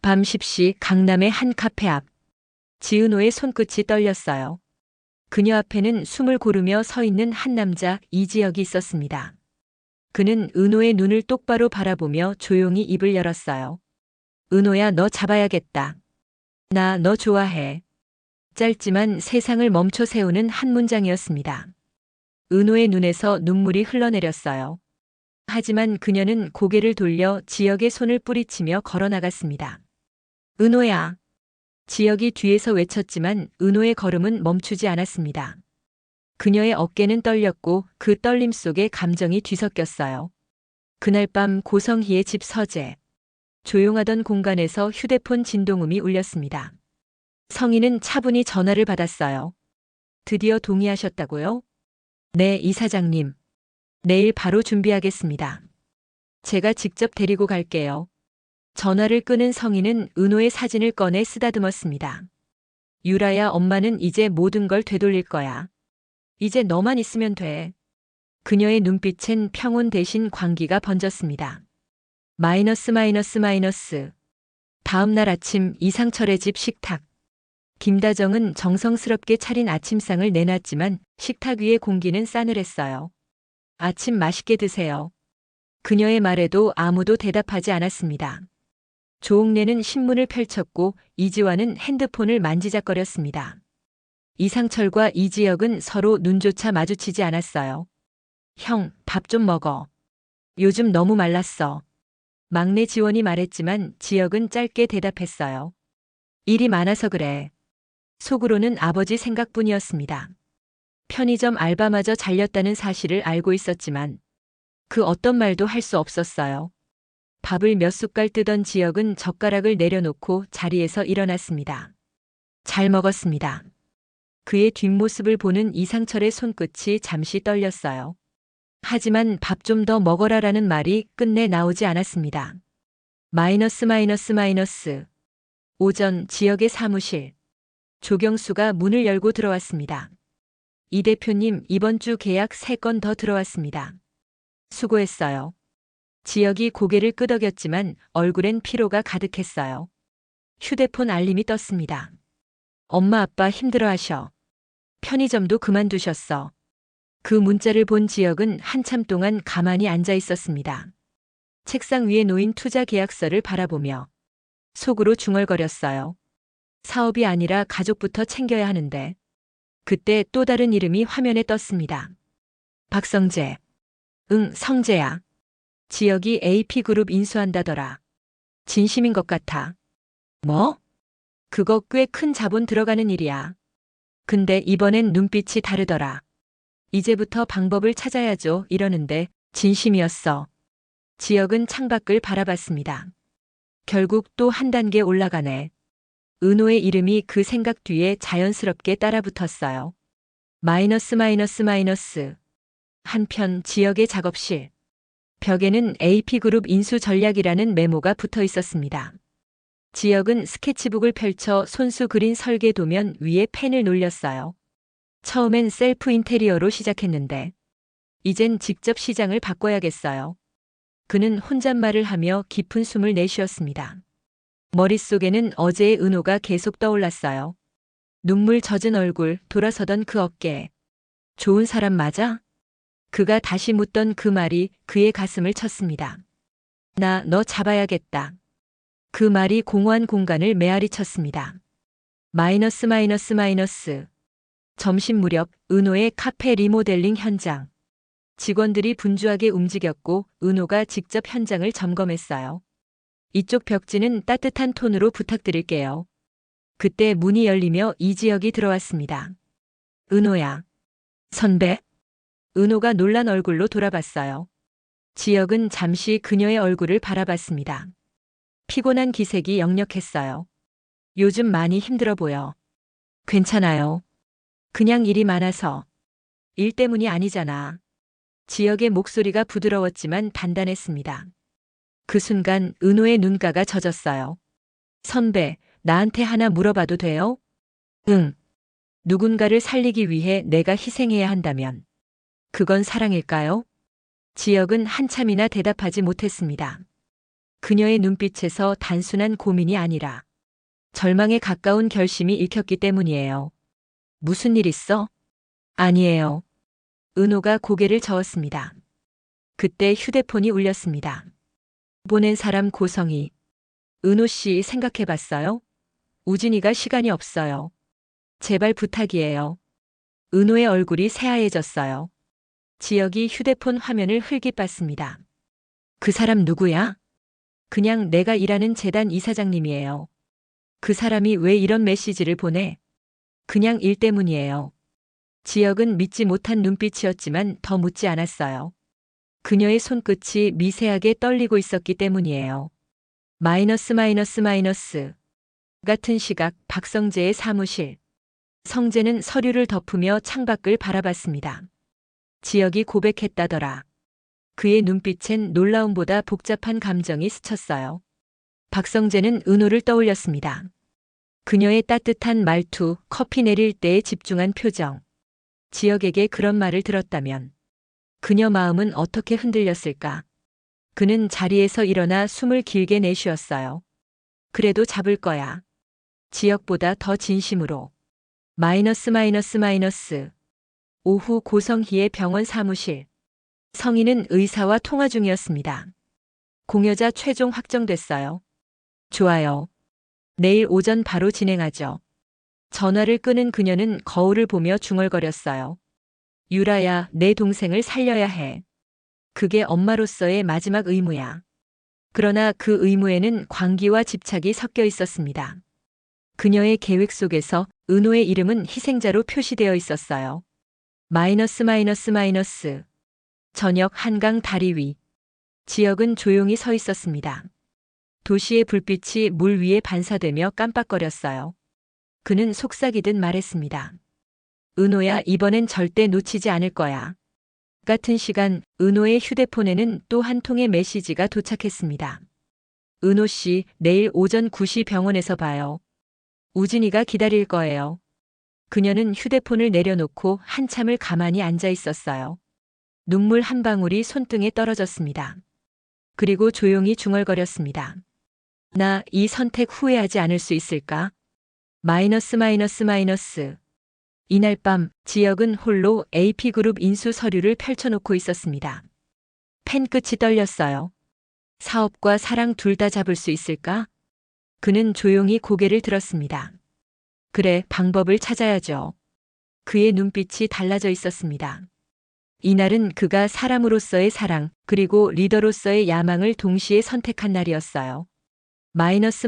밤 10시 강남의 한 카페 앞. 지은호의 손끝이 떨렸어요. 그녀 앞에는 숨을 고르며 서 있는 한 남자 이지혁이 있었습니다. 그는 은호의 눈을 똑바로 바라보며 조용히 입을 열었어요. 은호야, 너 잡아야겠다. 나 너 좋아해. 짧지만 세상을 멈춰 세우는 한 문장이었습니다. 은호의 눈에서 눈물이 흘러내렸어요. 하지만 그녀는 고개를 돌려 지혁의 손을 뿌리치며 걸어나갔습니다. 은호야. 지혁이 뒤에서 외쳤지만 은호의 걸음은 멈추지 않았습니다. 그녀의 어깨는 떨렸고 그 떨림 속에 감정이 뒤섞였어요. 그날 밤 고성희의 집 서재. 조용하던 공간에서 휴대폰 진동음이 울렸습니다. 성희는 차분히 전화를 받았어요. 드디어 동의하셨다고요? 네, 이사장님. 내일 바로 준비하겠습니다. 제가 직접 데리고 갈게요. 전화를 끄는 성희는 은호의 사진을 꺼내 쓰다듬었습니다. 유라야, 엄마는 이제 모든 걸 되돌릴 거야. 이제 너만 있으면 돼. 그녀의 눈빛엔 평온 대신 광기가 번졌습니다. 마이너스. 다음 날 아침 이상철의 집 식탁. 김다정은 정성스럽게 차린 아침상을 내놨지만 식탁 위의 공기는 싸늘했어요. 아침 맛있게 드세요. 그녀의 말에도 아무도 대답하지 않았습니다. 조옥래는 신문을 펼쳤고 이지화는 핸드폰을 만지작거렸습니다. 이상철과 이지혁은 서로 눈조차 마주치지 않았어요. 형, 밥 좀 먹어. 요즘 너무 말랐어. 막내 지원이 말했지만 지혁은 짧게 대답했어요. 일이 많아서 그래. 속으로는 아버지 생각뿐이었습니다. 편의점 알바마저 잘렸다는 사실을 알고 있었지만 그 어떤 말도 할 수 없었어요. 밥을 몇 숟갈 뜨던 지혁은 젓가락을 내려놓고 자리에서 일어났습니다. 잘 먹었습니다. 그의 뒷모습을 보는 이상철의 손끝이 잠시 떨렸어요. 하지만 밥 좀 더 먹어라라는 말이 끝내 나오지 않았습니다. 마이너스. 오전 지역의 사무실. 조경수가 문을 열고 들어왔습니다. 이 대표님, 이번 주 계약 3건 더 들어왔습니다. 수고했어요. 지역이 고개를 끄덕였지만 얼굴엔 피로가 가득했어요. 휴대폰 알림이 떴습니다. 엄마 아빠 힘들어하셔. 편의점도 그만두셨어. 그 문자를 본 지역은 한참 동안 가만히 앉아 있었습니다. 책상 위에 놓인 투자 계약서를 바라보며 속으로 중얼거렸어요. 사업이 아니라 가족부터 챙겨야 하는데. 그때 또 다른 이름이 화면에 떴습니다. 박성재. 응, 성재야. 지역이 AP그룹 인수한다더라. 진심인 것 같아. 뭐? 그거 꽤 큰 자본 들어가는 일이야. 근데 이번엔 눈빛이 다르더라. 이제부터 방법을 찾아야죠 이러는데 진심이었어. 지역은 창밖을 바라봤습니다. 결국 또 한 단계 올라가네. 은호의 이름이 그 생각 뒤에 자연스럽게 따라붙었어요. 마이너스. 한편 지역의 작업실. 벽에는 AP그룹 인수 전략이라는 메모가 붙어 있었습니다. 지역은 스케치북을 펼쳐 손수 그린 설계 도면 위에 펜을 놀렸어요. 처음엔 셀프 인테리어로 시작했는데 이젠 직접 시장을 바꿔야겠어요. 그는 혼잣말을 하며 깊은 숨을 내쉬었습니다. 머릿속에는 어제의 은호가 계속 떠올랐어요. 눈물 젖은 얼굴, 돌아서던 그 어깨. 좋은 사람 맞아? 그가 다시 묻던 그 말이 그의 가슴을 쳤습니다. 나 너 잡아야겠다. 그 말이 공허한 공간을 메아리 쳤습니다. 마이너스. 점심 무렵 은호의 카페 리모델링 현장. 직원들이 분주하게 움직였고 은호가 직접 현장을 점검했어요. 이쪽 벽지는 따뜻한 톤으로 부탁드릴게요. 그때 문이 열리며 이지혁이 들어왔습니다. 은호야. 선배? 은호가 놀란 얼굴로 돌아봤어요. 지혁은 잠시 그녀의 얼굴을 바라봤습니다. 피곤한 기색이 역력했어요. 요즘 많이 힘들어 보여. 괜찮아요. 그냥 일이 많아서. 일 때문이 아니잖아. 지혁의 목소리가 부드러웠지만 단단했습니다. 그 순간 은호의 눈가가 젖었어요. 선배, 나한테 하나 물어봐도 돼요? 응. 누군가를 살리기 위해 내가 희생해야 한다면 그건 사랑일까요? 지혁은 한참이나 대답하지 못했습니다. 그녀의 눈빛에서 단순한 고민이 아니라 절망에 가까운 결심이 읽혔기 때문이에요. 무슨 일 있어? 아니에요. 은호가 고개를 저었습니다. 그때 휴대폰이 울렸습니다. 보낸 사람 고성희. 은호 씨 생각해 봤어요? 우진이가 시간이 없어요. 제발 부탁이에요. 은호의 얼굴이 새하얘졌어요. 지혁이 휴대폰 화면을 흘깃봤습니다. 그 사람 누구야? 그냥 내가 일하는 재단 이사장님이에요. 그 사람이 왜 이런 메시지를 보내? 그냥 일 때문이에요. 지혁은 믿지 못한 눈빛이었지만 더 묻지 않았어요. 그녀의 손끝이 미세하게 떨리고 있었기 때문이에요. 마이너스. 같은 시각 박성재의 사무실. 성재는 서류를 덮으며 창밖을 바라봤습니다. 지혁이 고백했다더라. 그의 눈빛엔 놀라움보다 복잡한 감정이 스쳤어요. 박성재는 은호를 떠올렸습니다. 그녀의 따뜻한 말투, 커피 내릴 때에 집중한 표정. 지혁에게 그런 말을 들었다면 그녀 마음은 어떻게 흔들렸을까? 그는 자리에서 일어나 숨을 길게 내쉬었어요. 그래도 잡을 거야. 지혁보다 더 진심으로. 마이너스. 오후 고성희의 병원 사무실. 성희는 의사와 통화 중이었습니다. 공여자 최종 확정됐어요. 좋아요. 내일 오전 바로 진행하죠. 전화를 끊은 그녀는 거울을 보며 중얼거렸어요. 유라야, 내 동생을 살려야 해. 그게 엄마로서의 마지막 의무야. 그러나 그 의무에는 광기와 집착이 섞여 있었습니다. 그녀의 계획 속에서 은호의 이름은 희생자로 표시되어 있었어요. 마이너스. 저녁 한강 다리 위. 지혁은 조용히 서 있었습니다. 도시의 불빛이 물 위에 반사되며 깜빡거렸어요. 그는 속삭이듯 말했습니다. 은호야, 이번엔 절대 놓치지 않을 거야. 같은 시간 은호의 휴대폰에는 또 한 통의 메시지가 도착했습니다. 은호 씨, 내일 오전 9시 병원에서 봐요. 우진이가 기다릴 거예요. 그녀는 휴대폰을 내려놓고 한참을 가만히 앉아 있었어요. 눈물 한 방울이 손등에 떨어졌습니다. 그리고 조용히 중얼거렸습니다. 나 이 선택 후회하지 않을 수 있을까? 마이너스. 이날 밤 지혁은 홀로 AP그룹 인수 서류를 펼쳐놓고 있었습니다. 펜 끝이 떨렸어요. 사업과 사랑 둘 다 잡을 수 있을까? 그는 조용히 고개를 들었습니다. 그래, 방법을 찾아야죠. 그의 눈빛이 달라져 있었습니다. 이날은 그가 사람으로서의 사랑, 그리고 리더로서의 야망을 동시에 선택한 날이었어요. 마이너스.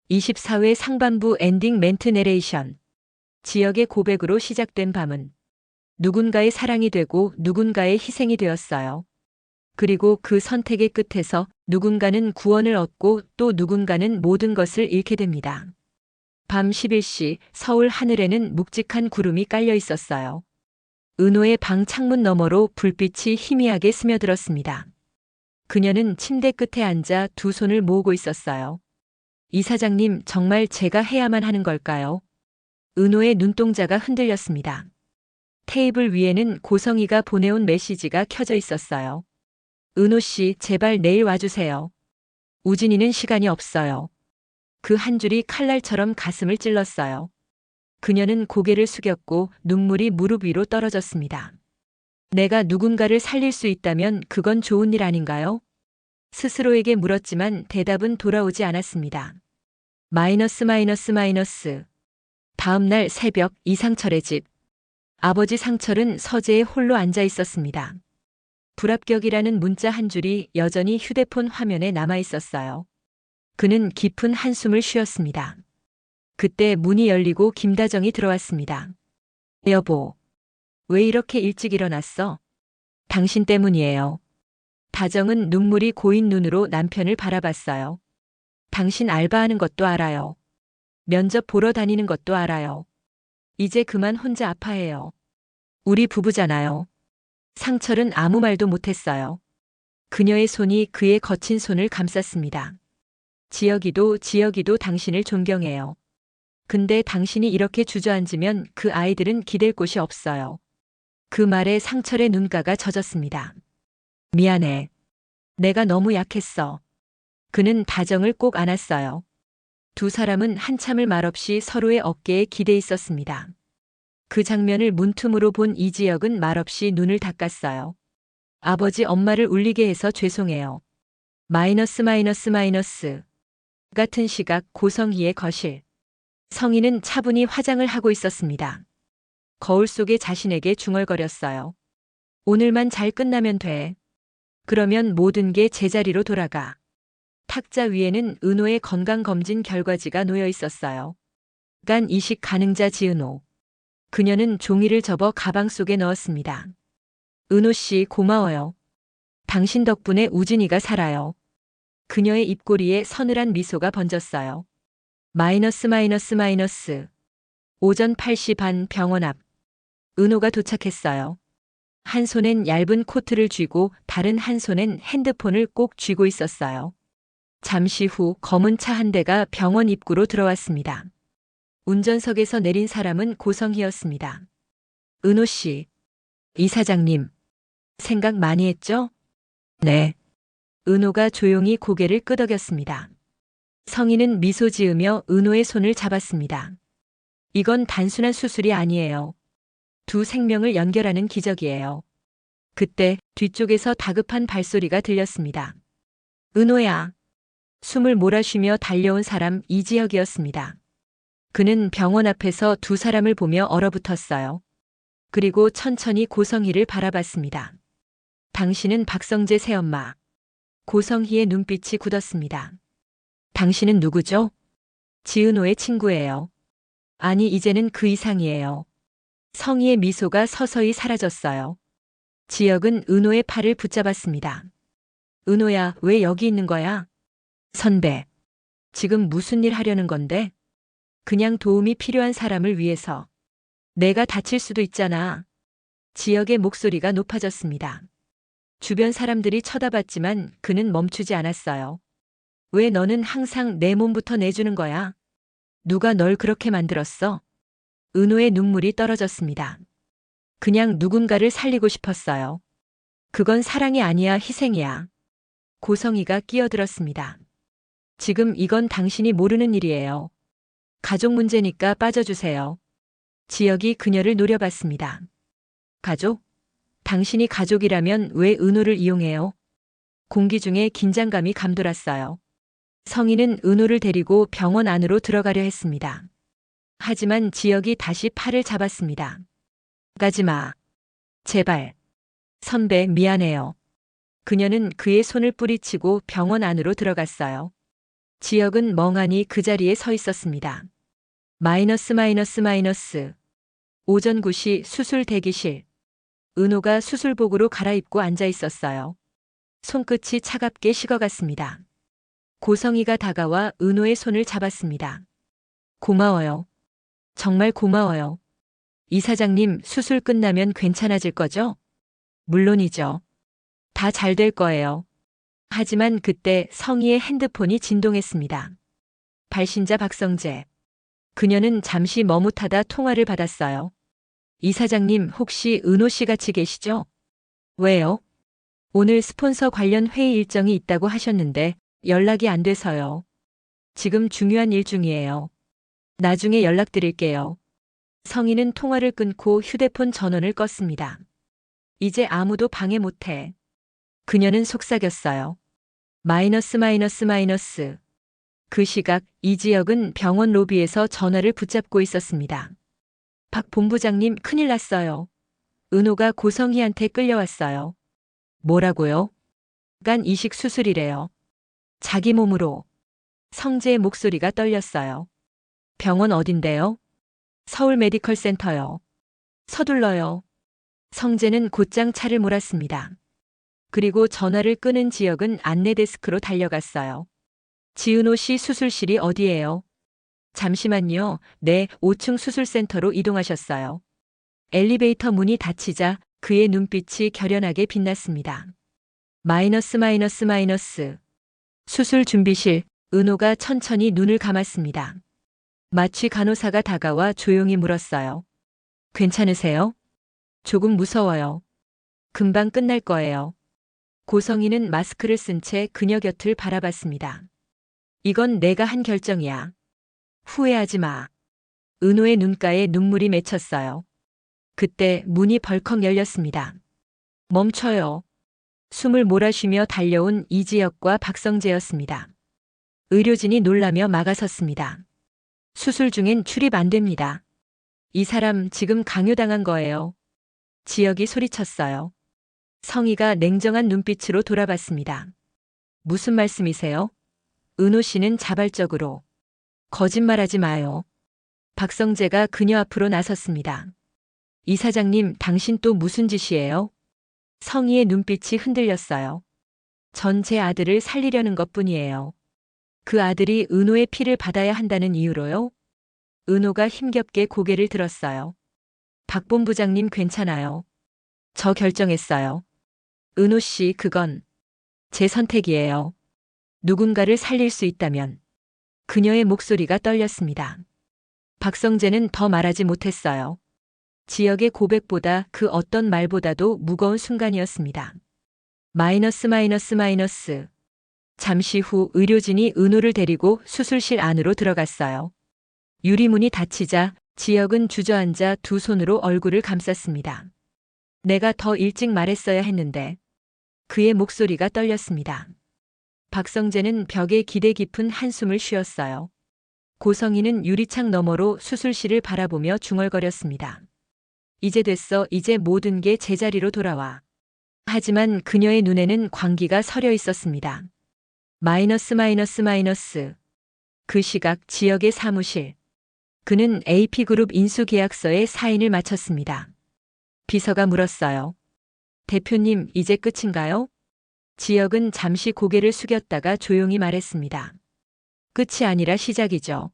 24회 상반부 엔딩 멘트 내레이션. 지역의 고백으로 시작된 밤은 누군가의 사랑이 되고 누군가의 희생이 되었어요. 그리고 그 선택의 끝에서 누군가는 구원을 얻고 또 누군가는 모든 것을 잃게 됩니다. 밤 11시 서울 하늘에는 묵직한 구름이 깔려 있었어요. 은호의 방 창문 너머로 불빛이 희미하게 스며들었습니다. 그녀는 침대 끝에 앉아 두 손을 모으고 있었어요. 이사장님, 정말 제가 해야만 하는 걸까요? 은호의 눈동자가 흔들렸습니다. 테이블 위에는 고성희가 보내온 메시지가 켜져 있었어요. 은호 씨, 제발 내일 와주세요. 우진이는 시간이 없어요. 그 한 줄이 칼날처럼 가슴을 찔렀어요. 그녀는 고개를 숙였고 눈물이 무릎 위로 떨어졌습니다. 내가 누군가를 살릴 수 있다면 그건 좋은 일 아닌가요? 스스로에게 물었지만 대답은 돌아오지 않았습니다. 마이너스. 다음 날 새벽 이상철의 집. 아버지 상철은 서재에 홀로 앉아 있었습니다. 불합격이라는 문자 한 줄이 여전히 휴대폰 화면에 남아 있었어요. 그는 깊은 한숨을 쉬었습니다. 그때 문이 열리고 김다정이 들어왔습니다. 여보, 왜 이렇게 일찍 일어났어? 당신 때문이에요. 다정은 눈물이 고인 눈으로 남편을 바라봤어요. 당신 알바하는 것도 알아요. 면접 보러 다니는 것도 알아요. 이제 그만 혼자 아파해요. 우리 부부잖아요. 상철은 아무 말도 못했어요. 그녀의 손이 그의 거친 손을 감쌌습니다. 지혁이도 당신을 존경해요. 근데 당신이 이렇게 주저앉으면 그 아이들은 기댈 곳이 없어요. 그 말에 상철의 눈가가 젖었습니다. 미안해. 내가 너무 약했어. 그는 다정을 꼭 안았어요. 두 사람은 한참을 말없이 서로의 어깨에 기대 있었습니다. 그 장면을 문틈으로 본 이지혁은 말없이 눈을 닦았어요. 아버지 엄마를 울리게 해서 죄송해요. 마이너스 마이너스 마이너스. 같은 시각 고성희의 거실. 성희는 차분히 화장을 하고 있었습니다. 거울 속에 자신에게 중얼거렸어요. 오늘만 잘 끝나면 돼. 그러면 모든 게 제자리로 돌아가. 탁자 위에는 은호의 건강검진 결과지가 놓여 있었어요. 간 이식 가능자 지은호. 그녀는 종이를 접어 가방 속에 넣었습니다. 은호 씨 고마워요. 당신 덕분에 우진이가 살아요. 그녀의 입꼬리에 서늘한 미소가 번졌어요. 마이너스 마이너스 마이너스. 오전 8시 반 병원 앞. 은호가 도착했어요. 한 손엔 얇은 코트를 쥐고 다른 한 손엔 핸드폰을 꼭 쥐고 있었어요. 잠시 후 검은 차 한 대가 병원 입구로 들어왔습니다. 운전석에서 내린 사람은 고성희였습니다. 은호 씨. 이사장님. 생각 많이 했죠? 네. 은호가 조용히 고개를 끄덕였습니다. 성희는 미소 지으며 은호의 손을 잡았습니다. 이건 단순한 수술이 아니에요. 두 생명을 연결하는 기적이에요. 그때 뒤쪽에서 다급한 발소리가 들렸습니다. 은호야. 숨을 몰아쉬며 달려온 사람 이지혁이었습니다. 그는 병원 앞에서 두 사람을 보며 얼어붙었어요. 그리고 천천히 고성희를 바라봤습니다. 당신은 박성재 새엄마. 고성희의 눈빛이 굳었습니다. 당신은 누구죠? 지은호의 친구예요. 아니 이제는 그 이상이에요. 성희의 미소가 서서히 사라졌어요. 지혁은 은호의 팔을 붙잡았습니다. 은호야, 왜 여기 있는 거야? 선배. 지금 무슨 일 하려는 건데? 그냥 도움이 필요한 사람을 위해서. 내가 다칠 수도 있잖아. 지혁의 목소리가 높아졌습니다. 주변 사람들이 쳐다봤지만 그는 멈추지 않았어요. 왜 너는 항상 내 몸부터 내주는 거야? 누가 널 그렇게 만들었어? 은호의 눈물이 떨어졌습니다. 그냥 누군가를 살리고 싶었어요. 그건 사랑이 아니야, 희생이야. 고성희가 끼어들었습니다. 지금 이건 당신이 모르는 일이에요. 가족 문제니까 빠져주세요. 지혁이 그녀를 노려봤습니다. 가족? 당신이 가족이라면 왜 은호를 이용해요? 공기 중에 긴장감이 감돌았어요. 성희는 은호를 데리고 병원 안으로 들어가려 했습니다. 하지만 지혁이 다시 팔을 잡았습니다. 가지 마. 제발. 선배, 미안해요. 그녀는 그의 손을 뿌리치고 병원 안으로 들어갔어요. 지혁은 멍하니 그 자리에 서 있었습니다. 마이너스 마이너스 마이너스. 오전 9시 수술 대기실. 은호가 수술복으로 갈아입고 앉아 있었어요. 손끝이 차갑게 식어갔습니다. 고성희가 다가와 은호의 손을 잡았습니다. 고마워요. 정말 고마워요. 이사장님, 수술 끝나면 괜찮아질 거죠? 물론이죠. 다 잘 될 거예요. 하지만 그때 성희의 핸드폰이 진동했습니다. 발신자 박성재. 그녀는 잠시 머뭇하다 통화를 받았어요. 이사장님, 혹시 은호 씨 같이 계시죠? 왜요? 오늘 스폰서 관련 회의 일정이 있다고 하셨는데 연락이 안 돼서요. 지금 중요한 일 중이에요. 나중에 연락드릴게요. 성희는 통화를 끊고 휴대폰 전원을 껐습니다. 이제 아무도 방해 못해. 그녀는 속삭였어요. 마이너스 마이너스 마이너스. 그 시각 이지혁은 병원 로비에서 전화를 붙잡고 있었습니다. 박 본부장님, 큰일 났어요. 은호가 고성희한테 끌려왔어요. 뭐라고요? 간 이식 수술이래요. 자기 몸으로. 성재의 목소리가 떨렸어요. 병원 어딘데요? 서울 메디컬 센터요. 서둘러요. 성재는 곧장 차를 몰았습니다. 그리고 전화를 끊은 지혁은 안내 데스크로 달려갔어요. 지은호 씨 수술실이 어디예요? 잠시만요. 네, 5층 수술센터로 이동하셨어요. 엘리베이터 문이 닫히자 그의 눈빛이 결연하게 빛났습니다. 마이너스 마이너스 마이너스. 수술 준비실. 은호가 천천히 눈을 감았습니다. 마취 간호사가 다가와 조용히 물었어요. 괜찮으세요? 조금 무서워요. 금방 끝날 거예요. 고성희는 마스크를 쓴 채 그녀 곁을 바라봤습니다. 이건 내가 한 결정이야. 후회하지 마. 은호의 눈가에 눈물이 맺혔어요. 그때 문이 벌컥 열렸습니다. 멈춰요. 숨을 몰아쉬며 달려온 이지혁과 박성재였습니다. 의료진이 놀라며 막아섰습니다. 수술 중엔 출입 안 됩니다. 이 사람 지금 강요당한 거예요. 지혁이 소리쳤어요. 성희가 냉정한 눈빛으로 돌아봤습니다. 무슨 말씀이세요? 은호 씨는 자발적으로. 거짓말하지 마요. 박성재가 그녀 앞으로 나섰습니다. 이사장님, 당신 또 무슨 짓이에요? 성희의 눈빛이 흔들렸어요. 전 제 아들을 살리려는 것뿐이에요. 그 아들이 은호의 피를 받아야 한다는 이유로요? 은호가 힘겹게 고개를 들었어요. 박 본부장님 괜찮아요. 저 결정했어요. 은호 씨, 그건 제 선택이에요. 누군가를 살릴 수 있다면. 그녀의 목소리가 떨렸습니다. 박성재는 더 말하지 못했어요. 지역의 고백보다 그 어떤 말보다도 무거운 순간이었습니다. 마이너스. 잠시 후 의료진이 은호를 데리고 수술실 안으로 들어갔어요. 유리문이 닫히자 지역은 주저앉아 두 손으로 얼굴을 감쌌습니다. 내가 더 일찍 말했어야 했는데. 그의 목소리가 떨렸습니다. 박성재는 벽에 기대 깊은 한숨을 쉬었어요. 고성희는 유리창 너머로 수술실을 바라보며 중얼거렸습니다. 이제 됐어. 이제 모든 게 제자리로 돌아와. 하지만 그녀의 눈에는 광기가 서려 있었습니다. 마이너스. 그 시각 지역의 사무실. 그는 AP그룹 인수계약서에 사인을 마쳤습니다. 비서가 물었어요. 대표님, 이제 끝인가요? 지역은 잠시 고개를 숙였다가 조용히 말했습니다. 끝이 아니라 시작이죠.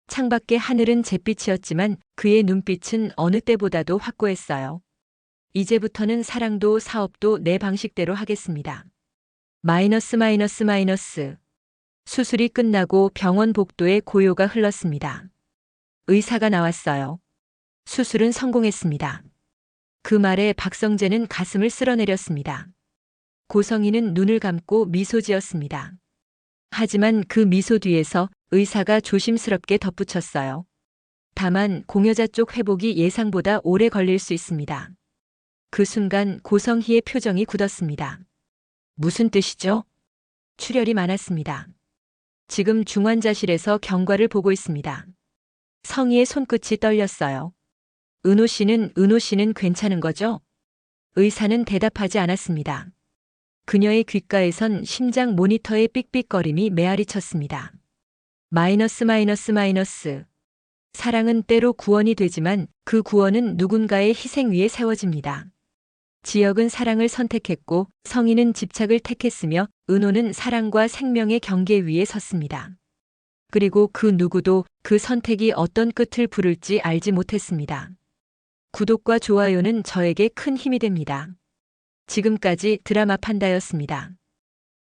창밖의 하늘은 잿빛이었지만 그의 눈빛은 어느 때보다도 확고했어요. 이제부터는 사랑도 사업도 내 방식대로 하겠습니다. 마이너스. 수술이 끝나고 병원 복도에 고요가 흘렀습니다. 의사가 나왔어요. 수술은 성공했습니다. 그 말에 박성재는 가슴을 쓸어내렸습니다. 고성희는 눈을 감고 미소 지었습니다. 하지만 그 미소 뒤에서 의사가 조심스럽게 덧붙였어요. 다만 공여자 쪽 회복이 예상보다 오래 걸릴 수 있습니다. 그 순간 고성희의 표정이 굳었습니다. 무슨 뜻이죠? 출혈이 많았습니다. 지금 중환자실에서 경과를 보고 있습니다. 성희의 손끝이 떨렸어요. 은호 씨는 괜찮은 거죠? 의사는 대답하지 않았습니다. 그녀의 귓가에선 심장 모니터의 삑삑거림이 메아리 쳤습니다. 마이너스. 사랑은 때로 구원이 되지만 그 구원은 누군가의 희생 위에 세워집니다. 지역은 사랑을 선택했고 성희는 집착을 택했으며 은호는 사랑과 생명의 경계 위에 섰습니다. 그리고 그 누구도 그 선택이 어떤 끝을 부를지 알지 못했습니다. 구독과 좋아요는 저에게 큰 힘이 됩니다. 지금까지 드라마 판다였습니다.